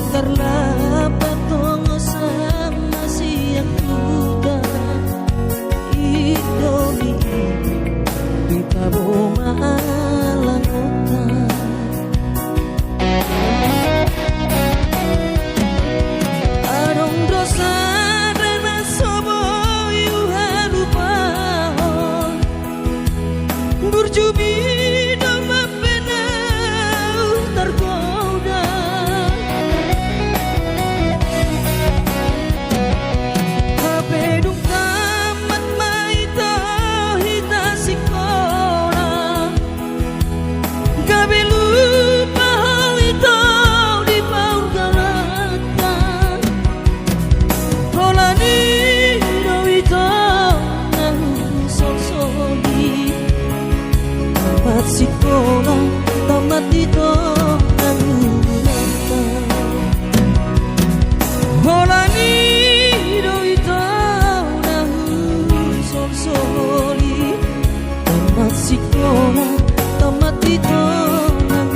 Bokarlah patongo sama siang kuda Idomi kita boma langota Arong dosa rena sobo yuha lupa Burjubi doma penau tergoda Habedung tamat maita hita sikora Gabe lupa hal itu di paur galatan Rolani dawito nang sosoli Tamat sikora tamat itu nang galatan Rolani dawito nang sosoli Tamat sikora tamat itu nang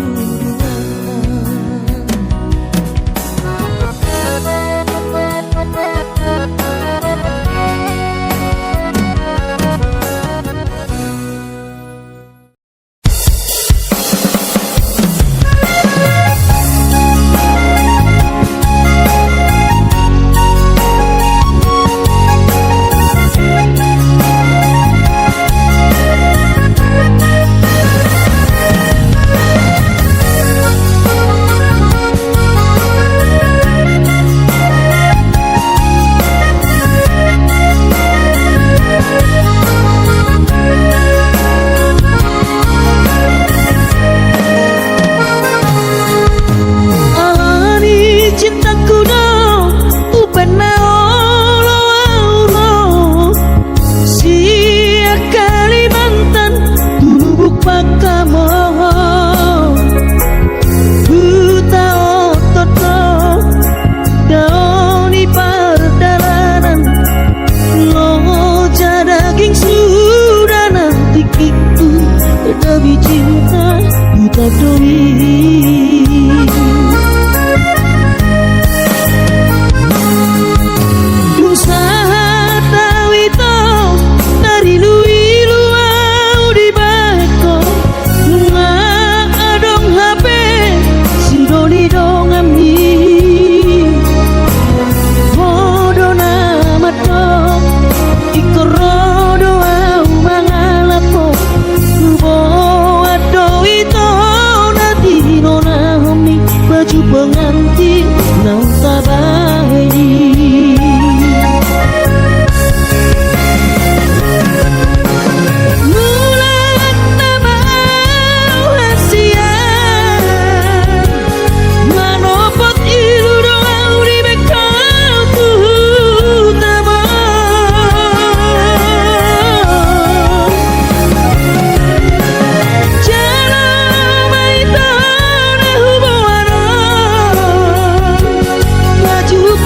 Alani cintaku dong upena olo Sia Kalimantan dulubuk pakamoho Buta ototo daoni perdaranan Loja daging sudah nanti kiku Tetapi cinta buta doi pengantin nang tabahi Mulat nama hasian Manopot ilu doa di bekal utama Jalan maitana hubungan Baju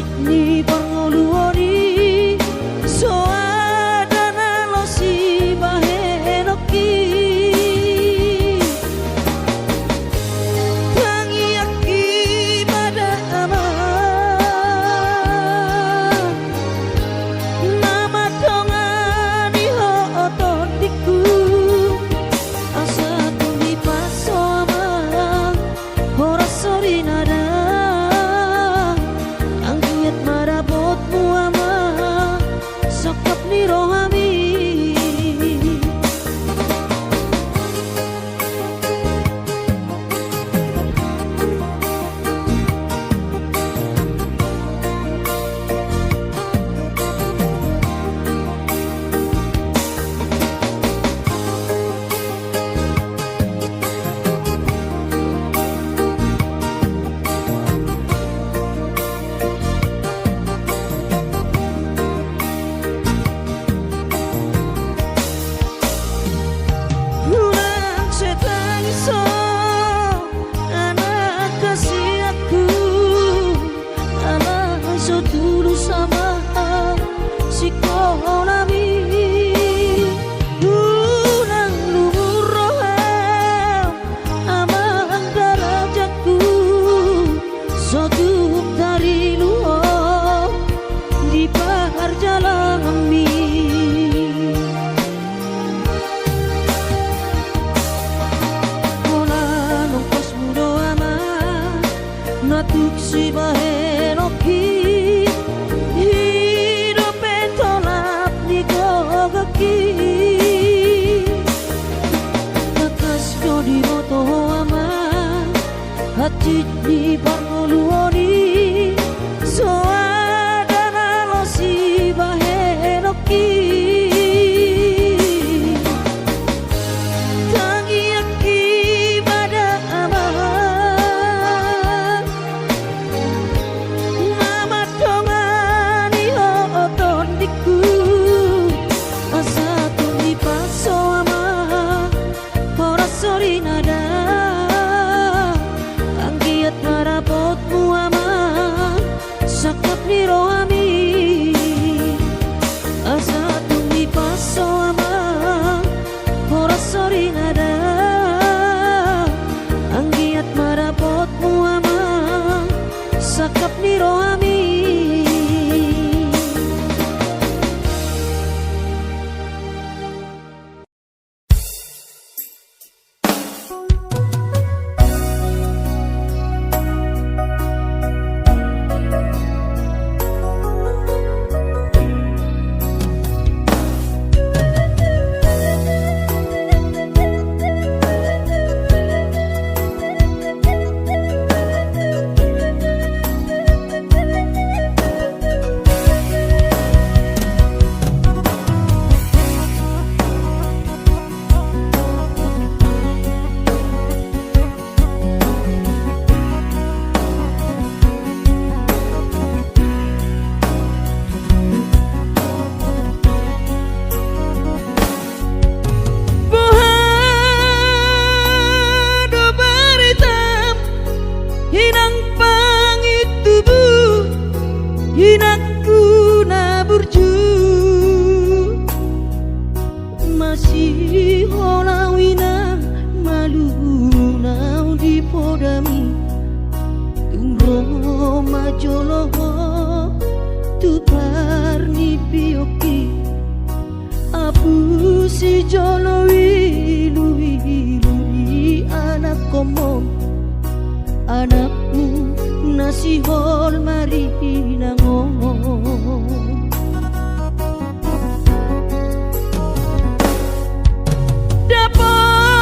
ni pangoluori soadana lo si bahenoki tangi aki pada ama nama tongani ho otondiku asa tumi paso ama hora sori nada marabotmu ama sokap ni rohami natuk si bahenoki hidup entolap ni gogaki kakas jodi moto ama hati ni pangoluori soadana lo si bahenoki tangi aki pada ama sorry nada anggiat marabotmu ama sakap ni rohami asa tumi paso ama hora sorry nada anggiat marabotmu ama sakap ni rohami hinakku na burju masih holawina malu nau di podami tungro majoloho tu parni pioki abu si jolowi lui anak komom anakmu nasi hol mari ngomong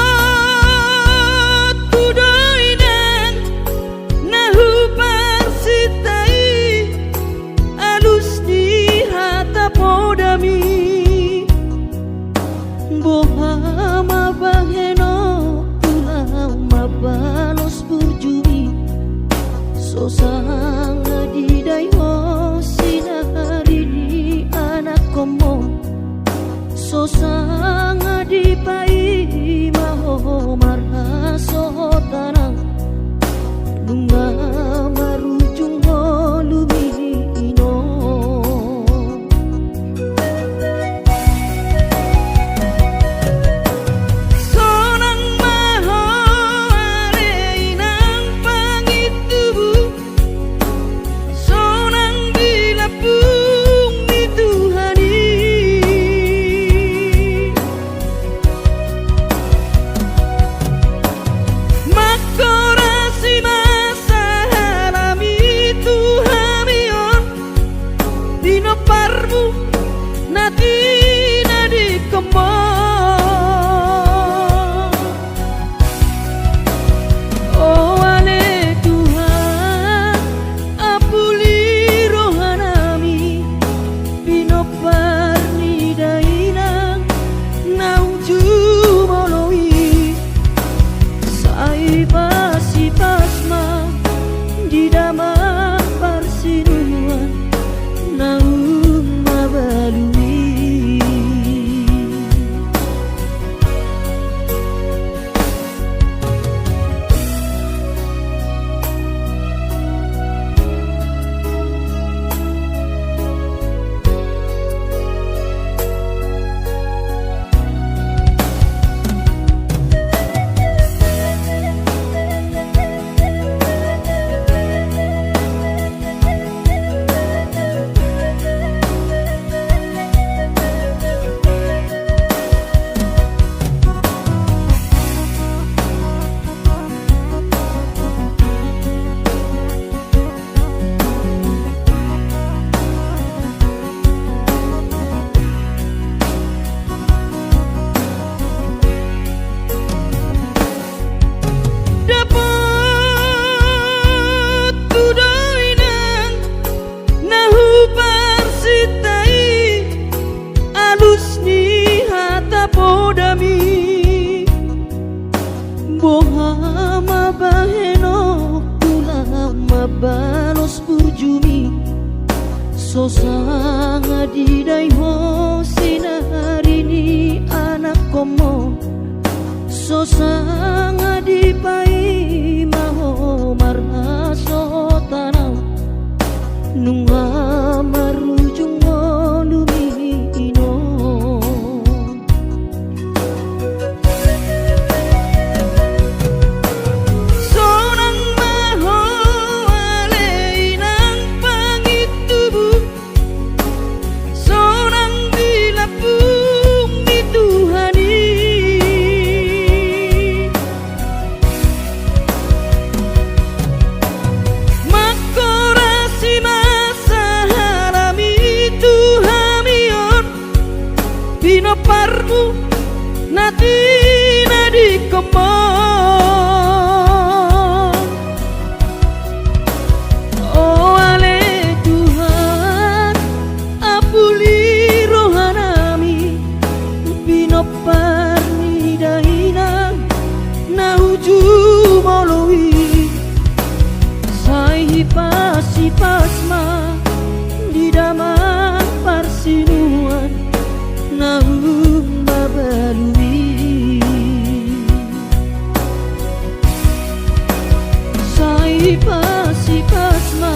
dapat tudoi dan nahu parsitai alus di hata podami boha mabaheno pulau mabalos burjumi sosang di dayo sinari di anak komo sosang di pai maho marha sohotana bunga marujung holumi jumi so sanga di dai ho sinarini anak komo so sanga di pai maho marha so tanau nunga marujung lumino sonang maho aleinang pangitubu sonang dilapung di Tuhani makorasi masa harami Tuhamion Pino parmu nati nadi komong oh ale Tuhan apuli rohanami Pino parni dahinang na uju moloi sai hipas-hipasma di damang parsinuan naung babalui sai hipas-hipasma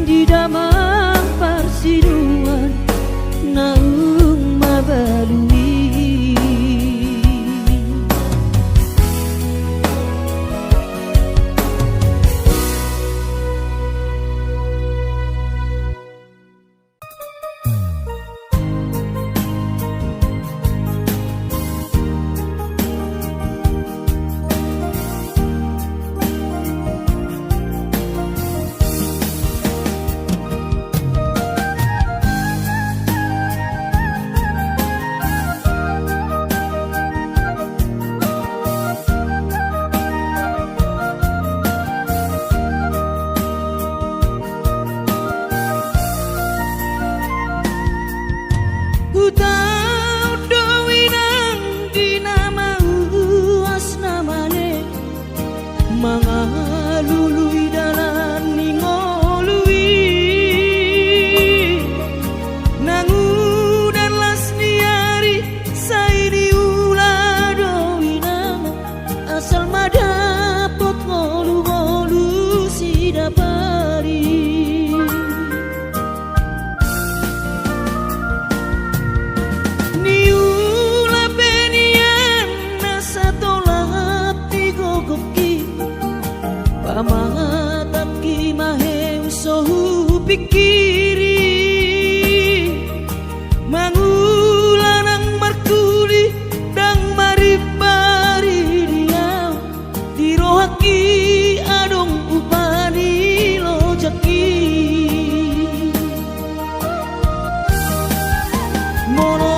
di damang parsinuan naung babalui pikiri mangulanang markuli dang maribari dia dirohaki adong upani lojaki mono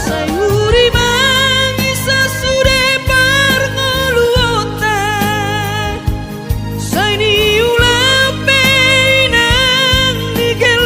sayuri mangisa sude parngoluota sayni ulape nang nigel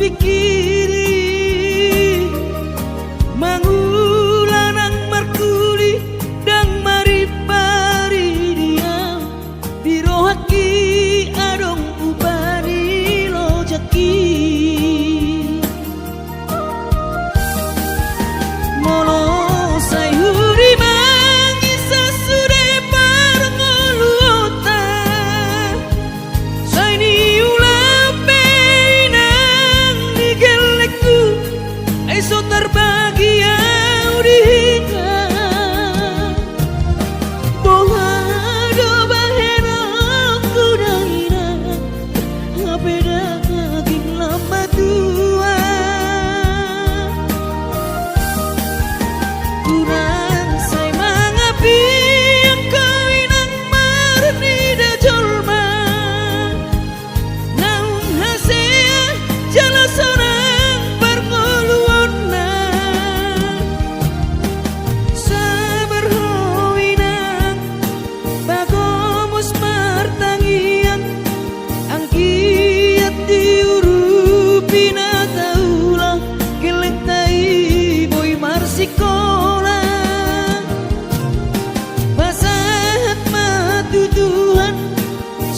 pikiri mangulanang markuli dang maripari dia birohaki adong ubani lojaki molo sayuri mangisa sude parngoluota saini ulape nang digelekku eso terbahagia udika bohado bahena kudaina ngapeda kaging lama tua kurang say mangapi ang kawinang marni da jolma naung hasea jala sorang parngoluon na sabar howinang bagomos martangian ang kiat diurupi na taula gelek tai boy marsikola basahat matutuhan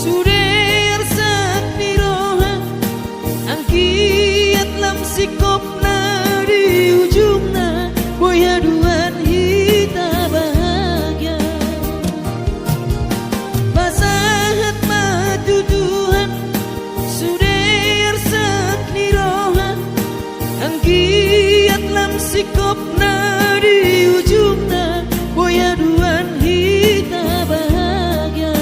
suder sat niroha ang kiat lam sikop na di ujung na boy haduan hita bahagia basahat matutuhan suder sat niroha ang kiat lam sikop na di ujung na boy haduan hita bahagia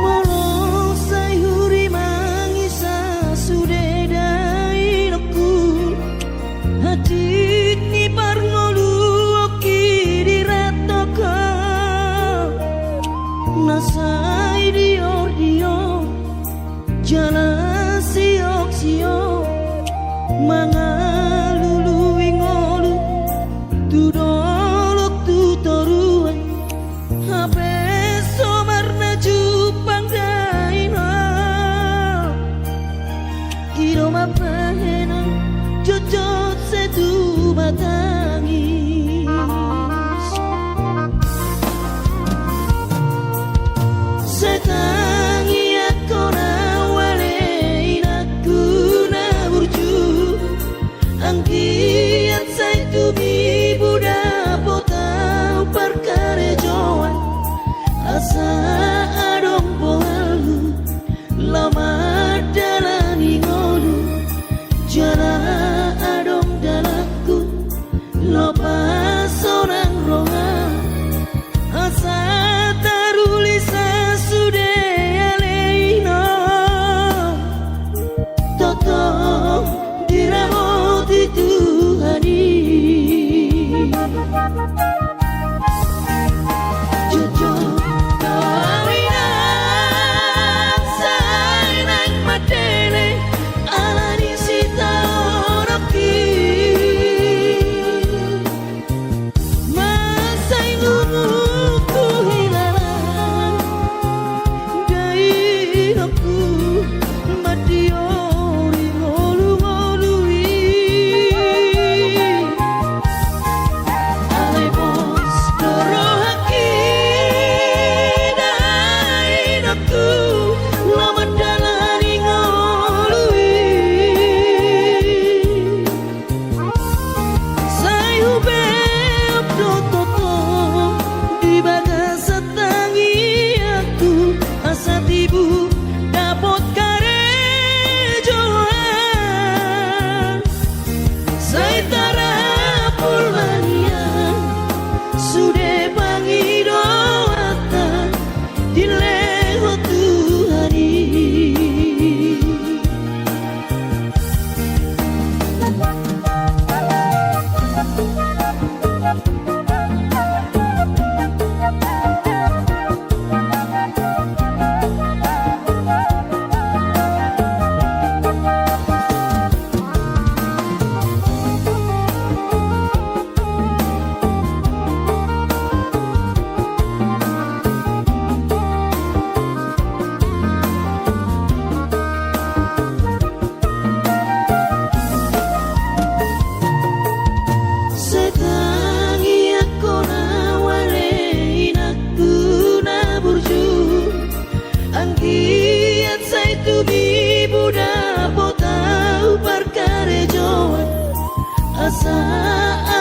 molo sayuri mangisa sude dai lokku hati ni parngolu oki diratoko nasai dior jala siok mangalulu ingolu tudolok tutoruan habe somarna jupang daina iro mapahena jojot setu matangis setangi akona wale inaku na burju angkiat say tumi buda potau perkare joan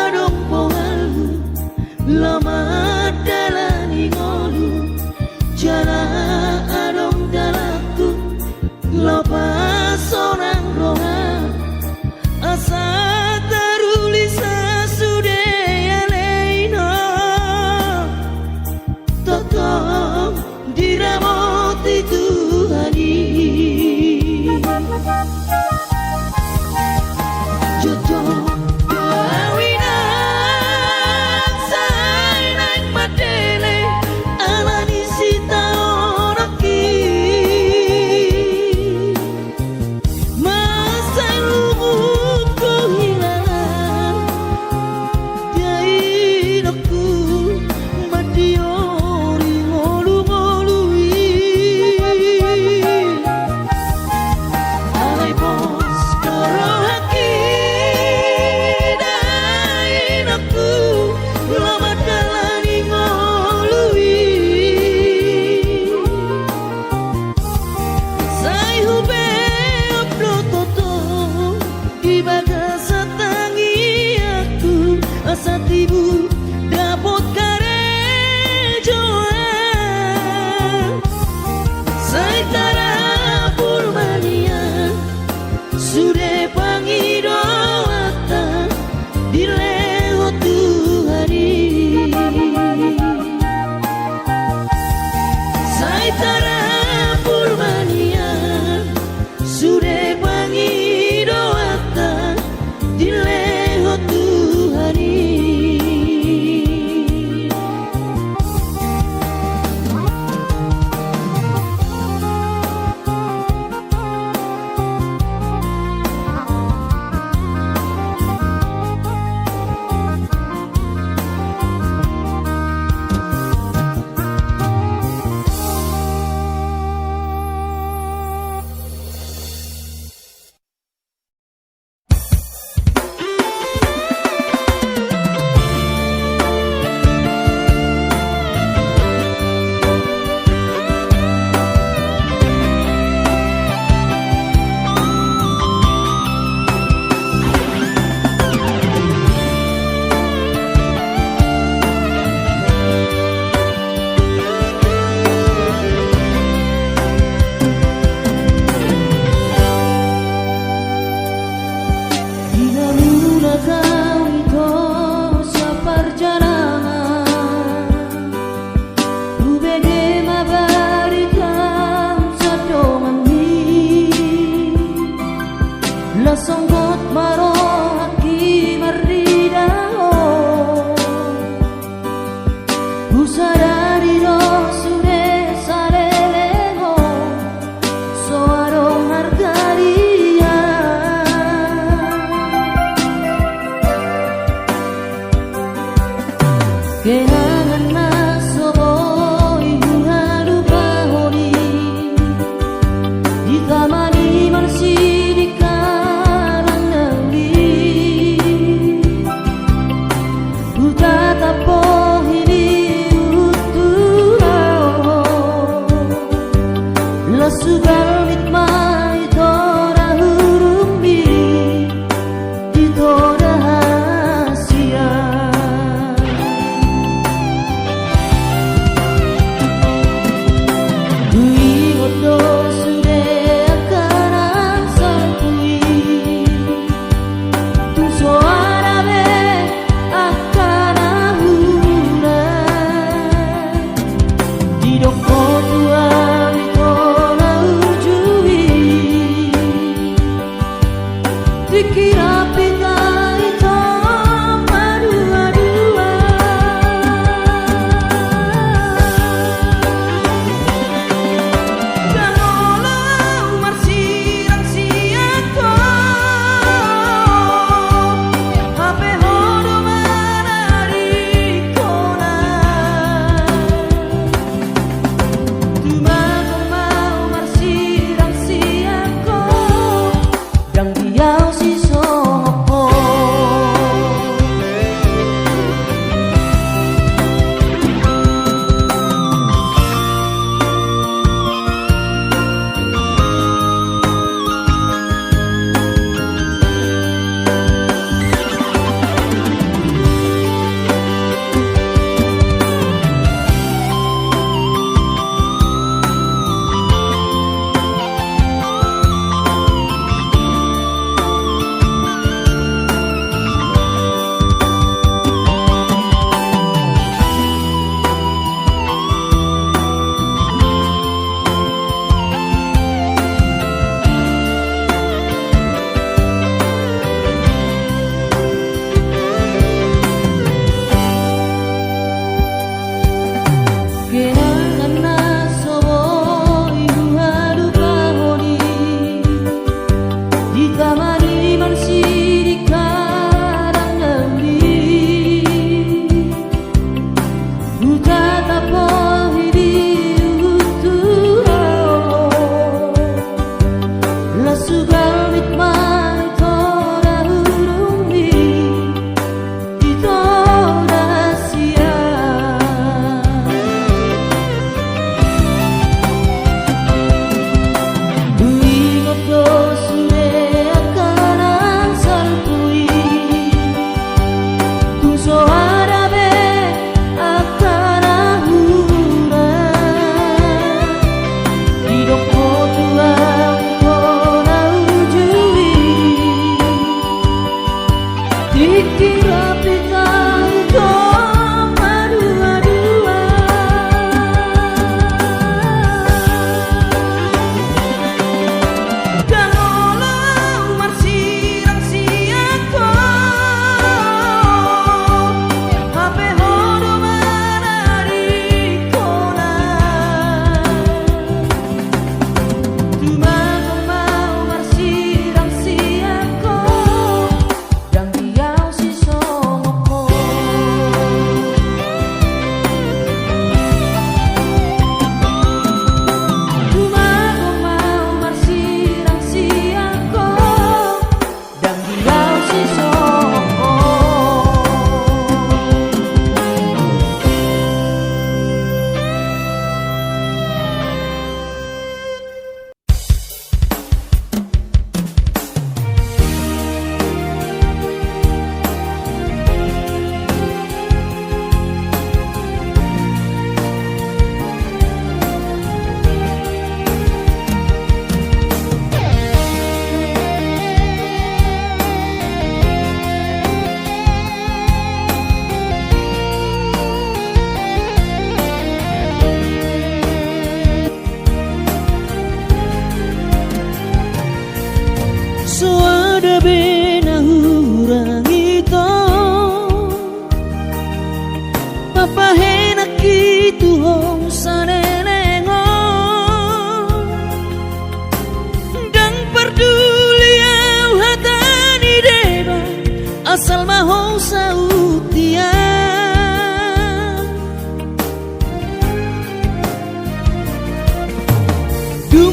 adong pongalu lama dalani ngolu jana adong dalaku lepas orang roha asa terulisa sudah leino totong diramoti Tuhani Jojo gawinan say naik madele alani sita oraki masai lumut kehilangan diainokku madiori ngolu-ngolui alai bos kerohaki dainokku lama dalani ngolui sai hube oplo toto di bagasa tangi aku asa tibu dapot karejoan sai tara purmanian sudah pangidoatan dileho Tuhani sai tara purmanian sudah pangidoatan dileho Tuhani Songgot maro haki marridaho Usadari do sure sareleho Soaro margaria Kehangan nasobo ibu halu kahori Dikamani marsirika Sugal mitmai tora hurumbi di tora hasia Dui odo sude akaran sarkui Tu suara be akana hura Di doko tua Dikira pita itu madua-dua Ganola marsirang siako Hape hodo manarikona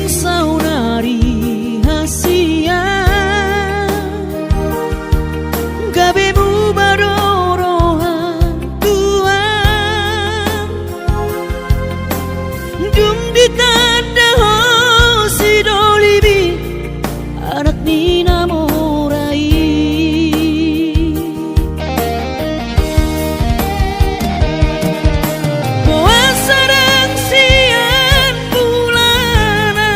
saunari hasia gabemu barorohan Tuhan dum ditanda hosi dolibi anak nina morai puasa dan siang bulana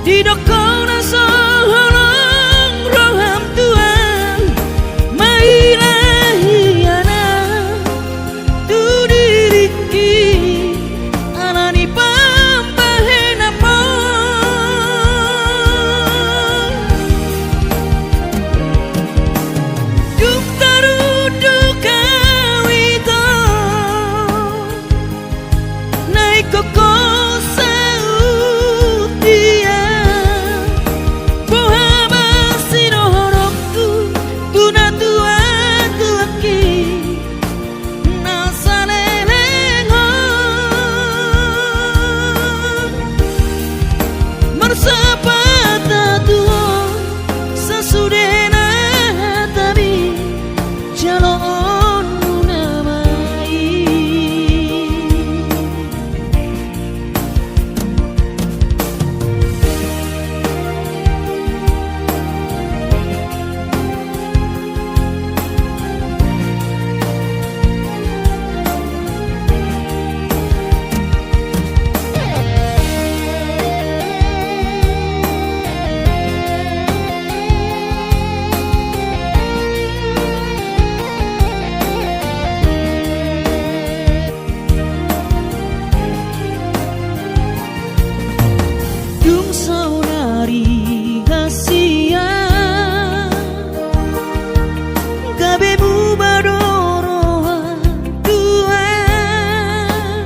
di dokona soholong roham Tuhan mailahiana tu diriki anani pambahena mo duk tarudu kawito naik koko sautia bohama sirohoroktu tuna tua tuaki nasalenengon mersapata tuho sasudena tabi jalon munamai dung saunari hasia gabemu barorohan Tuhan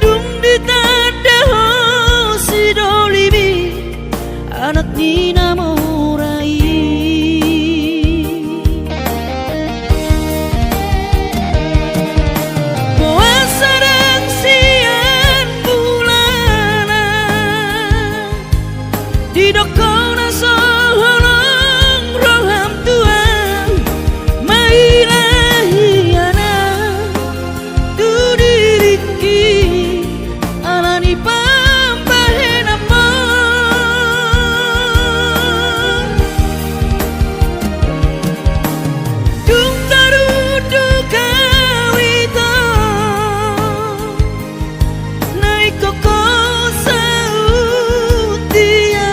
dung ditanda hosi dolibi anak nina morai puasa dan siang bulana di dokona soholong roham Tuhan mailahiana tu diriki alani pambahena mo dung tarudu kawito naik koko sautia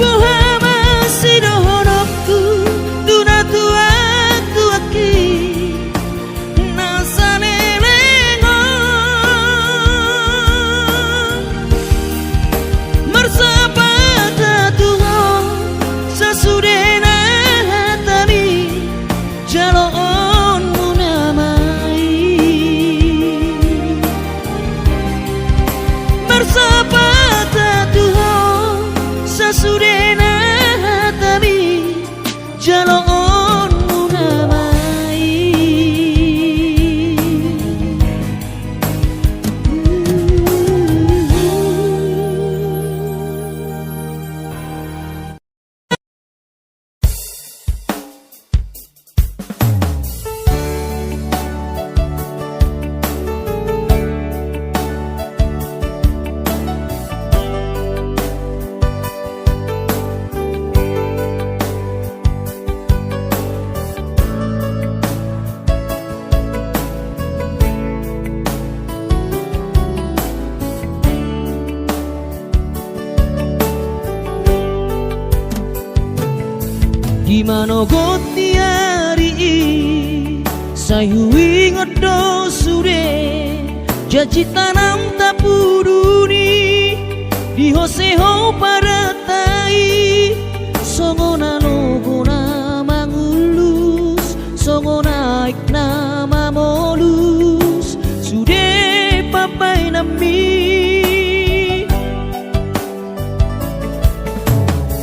bohama sirohoroktu tuna tua tuaki nasalenengon mersapata tuho sasudena tabi jalon munamai mersapata tuho sasudena tabi jalon munamai di mano gotiari sayui ngodo sure janji tanam tapuduni di hoseho paratai songona logona mangulus songona ikna mamolus sude papai nami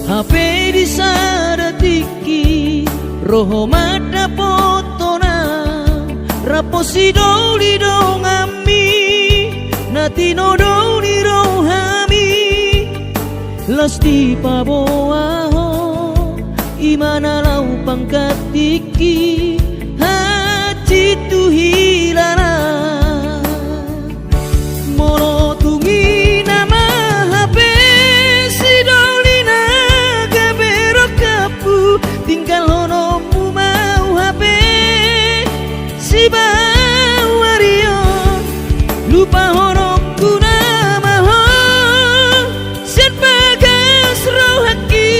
HP di sadatiki roho mata potona raposi doli dongami natinodo ni rohami lasti paboaho imana lau pangkat tiki hati tu hilala mono tungi nama HP sidolina gabero kapu tinggal hono mu mau HP si bawario lupa hono kuna maho sen bagas rohaki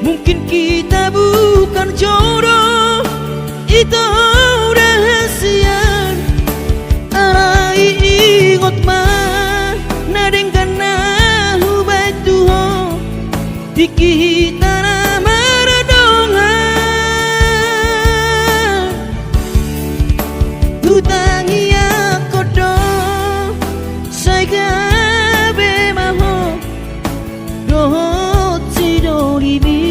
mungkin kita bukan jodoh itu rahasia arai ingot mah nadengkan nahu batuho tiki tanah maradongan hutangi akodo saya gabe maho dohot sidolibi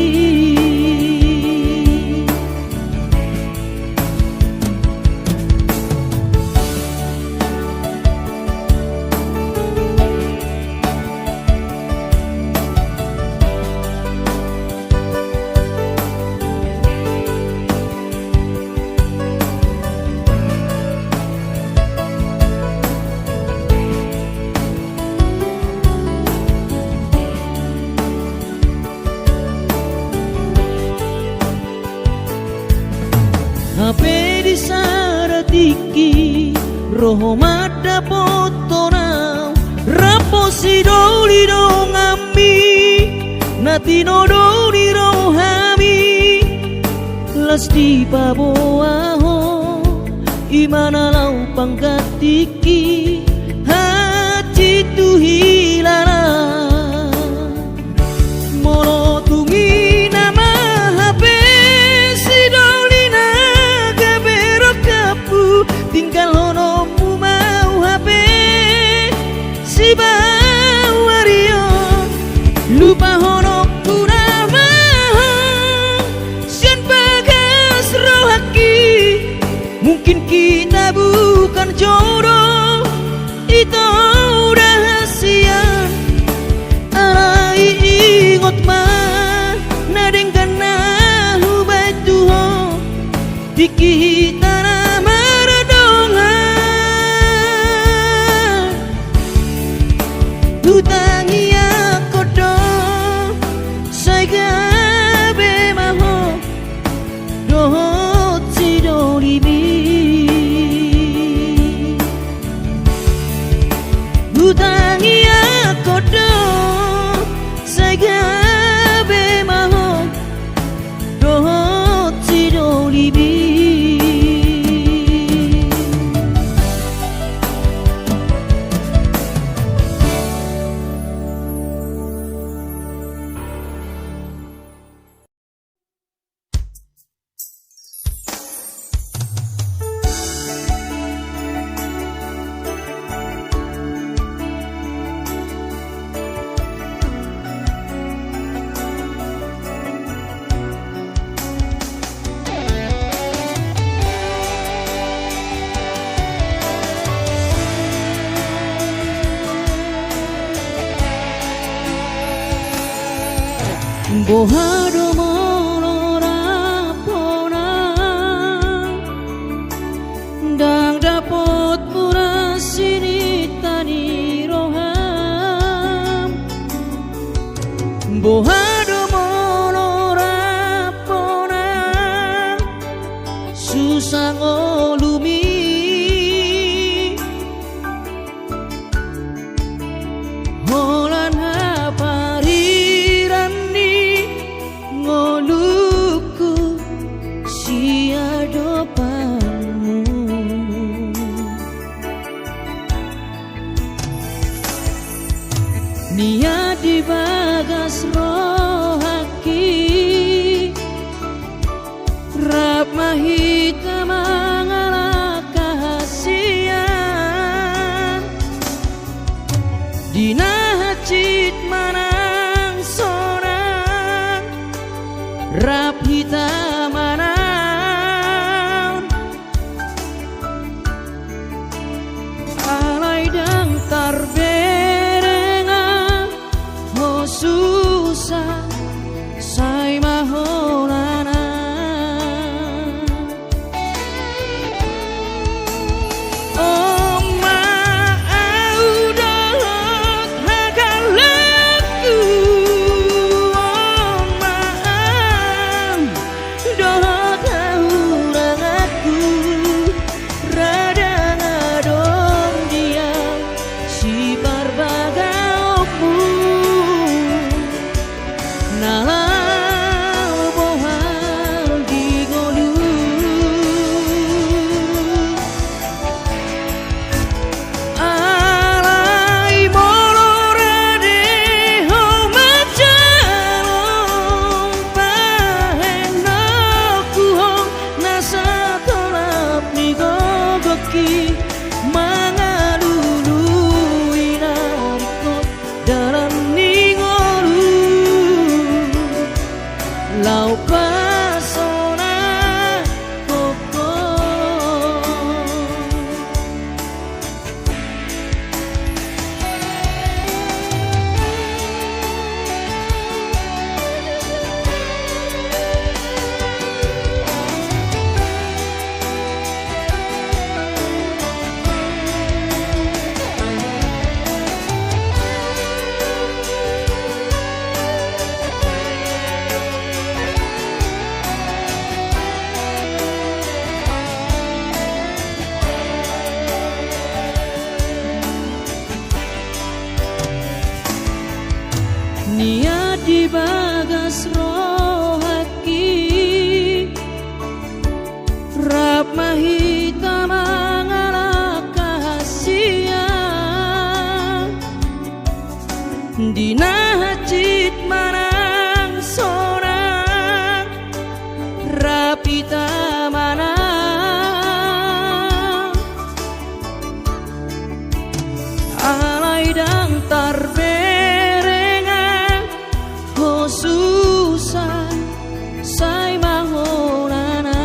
HP di saratiki roho mada potonau rapo sidoli dong ami natinodo di rohami lasti paboaho imana lau pangkat tiki hati tu hilala mono tungi nama HP sidolina gabero kapu tinggal hono mu mau HP si bawario lupa hono kuna maho sian bagas rohaki mungkin kita bukan jodoh itu rahasia arai ingot mah nadengkan nahu batuho tiki tanah maradongan hutangi akodo saya gabe maho dohot sidolibi hutangi akodo saya gabe maho dohot sidolibi bohado monora pona dang dapot pura sini tani roham bohado monora pona susah ngolumi holan ngoluku siado pamu niat di bagas rohaki rap mahita mangalak kahasian dina hacit manang sonang rap hitam manaun alai dang hoki mangalului nariko dalam ningoru lau pasona koko niat di bagas rohaki rap mahita mangalak kahasia dina hacit manang sorang rapita manang alai dang tarbe susah say mahonana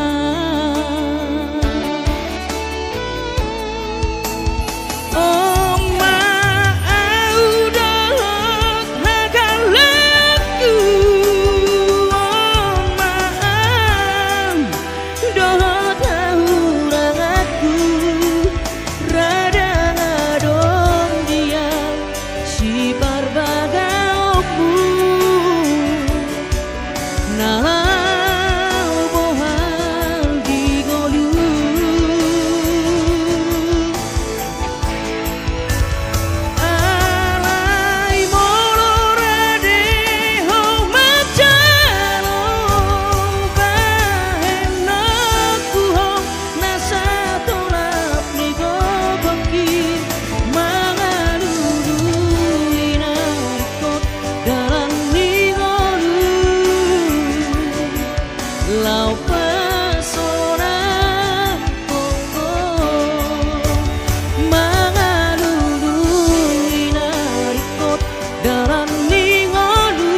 oh maudot hagalaku oh maudot hurang aku rada ngadong dia si barbagaoku nalau bohal di golu alai molorade ho macalo bahenaku ho nasa tolap ni gobaki mangalului narikot dalam lau pasona koko mangalului narikot dalam ningolu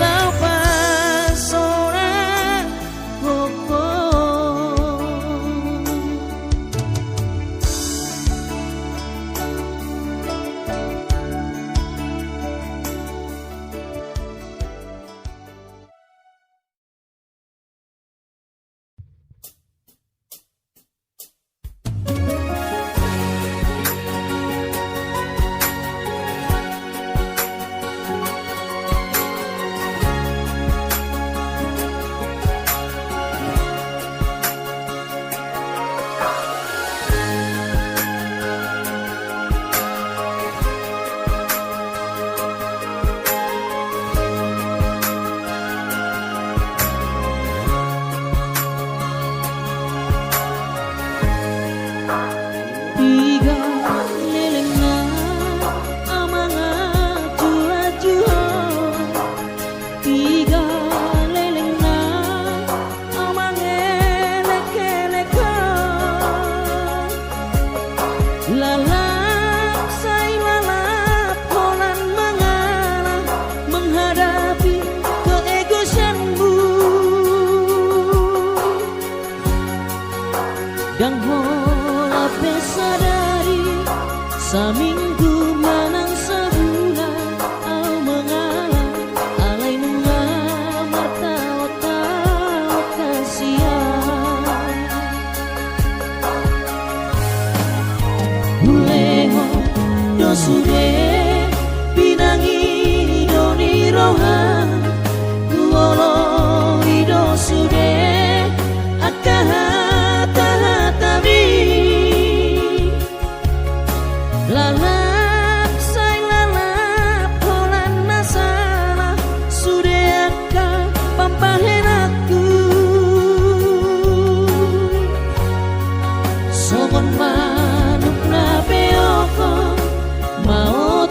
lau pasona koko tiga lelengna amanga jula-jula tiga lelengna amange leke-leka lalap say lalap polan mengalah menghadapi keegoisanmu dan sadari saminggu manang sebulan au mengalah alai mengamar tawa-tawa kasihan buleho dosude pinangi doni rohan kuolo dosude akahata-hatami lalap say lalap polan nasala sudeaka pampahenaku sogon manuk na peoko mau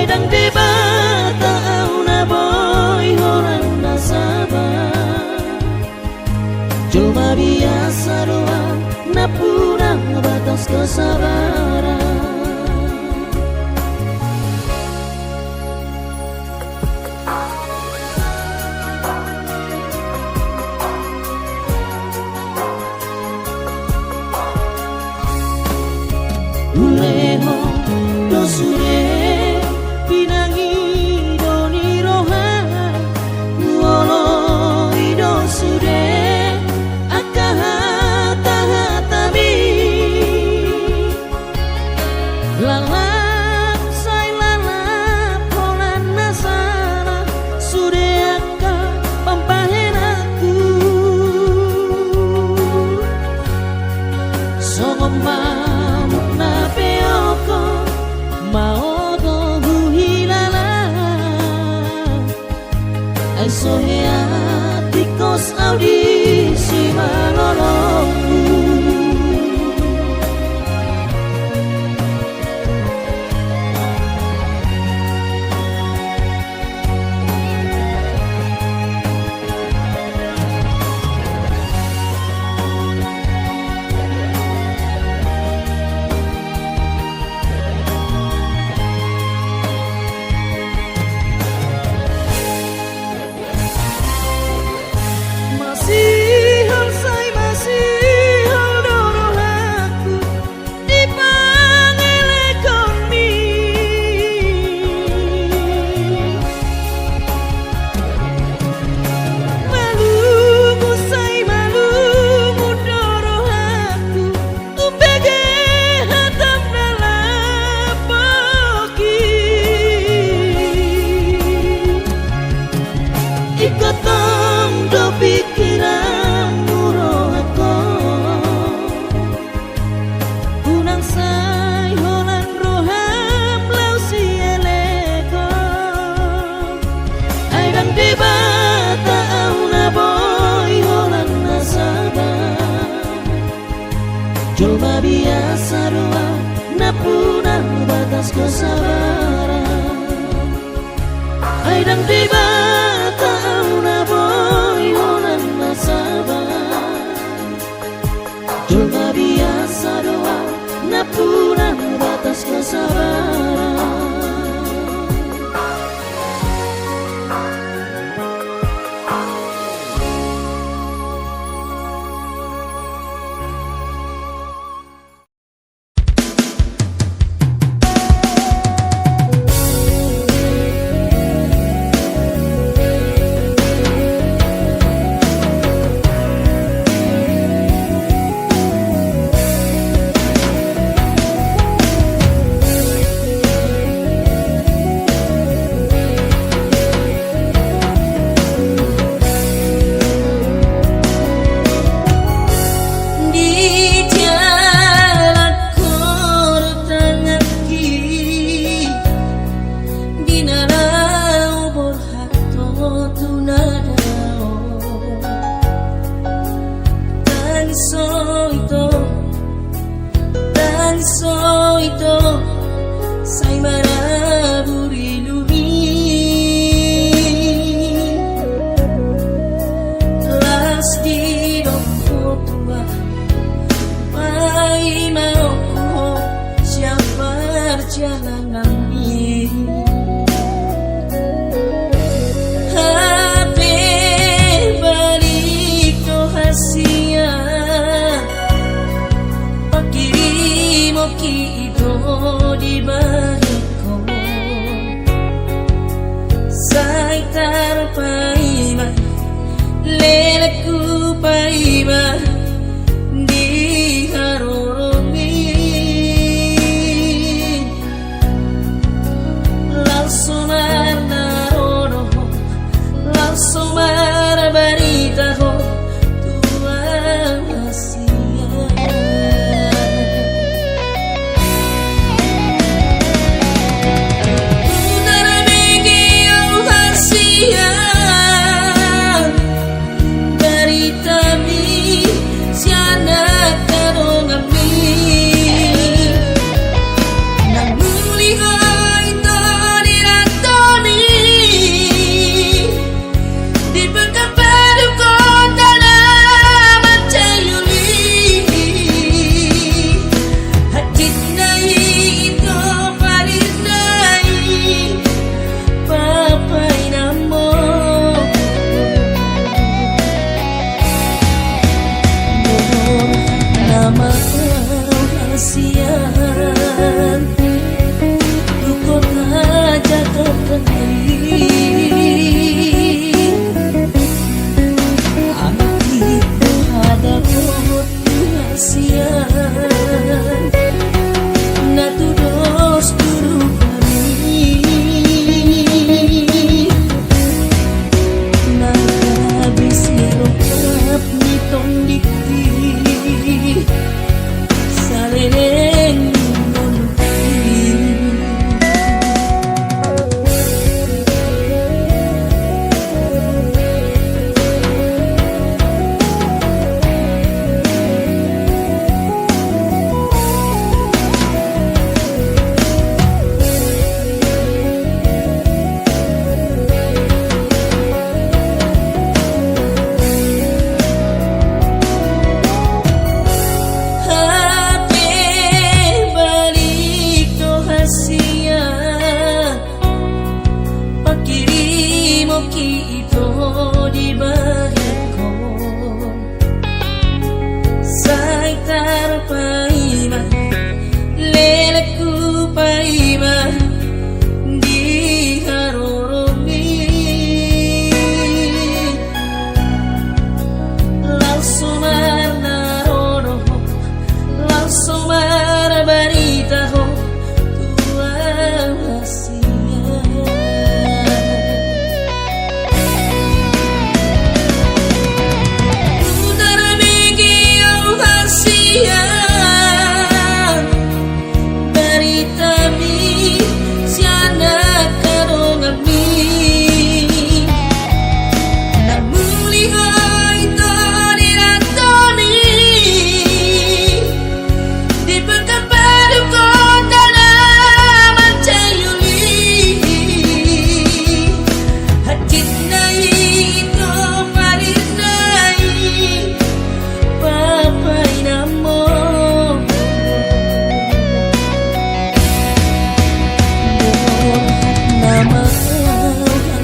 Aidang debata au na boy horan na sabar Cuma biasa doang na pura batas kesabaran Uleho dosure pinangi doni rohan Uolo idosure akahata hatami Lalap say lalap holan nasana Sude aka pampahen aku Songomba Soheatikos audisi malolongku Ikotong do pikiran murohako Unang say holan roham lau si eleko Aidang debata au na boy holan na sabar Cuma biasa doang na punah batas kesabaran Aidang debata Cuma biasa doang na punah batas kesabaran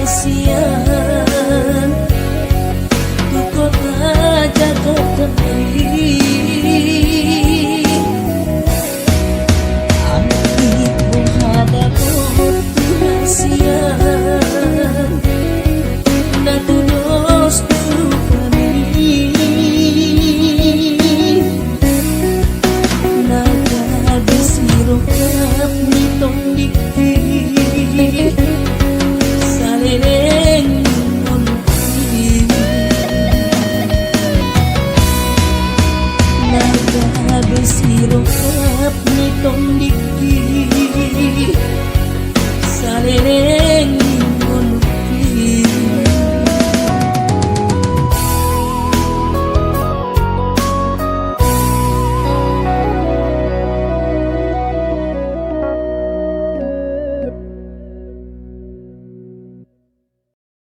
siang tu kota Jakarta ini anti menghadap Tuhan siang na tulos tu kami nagabisirokap nitong dikit salireng munti nagabisirokap nitong dikit salireng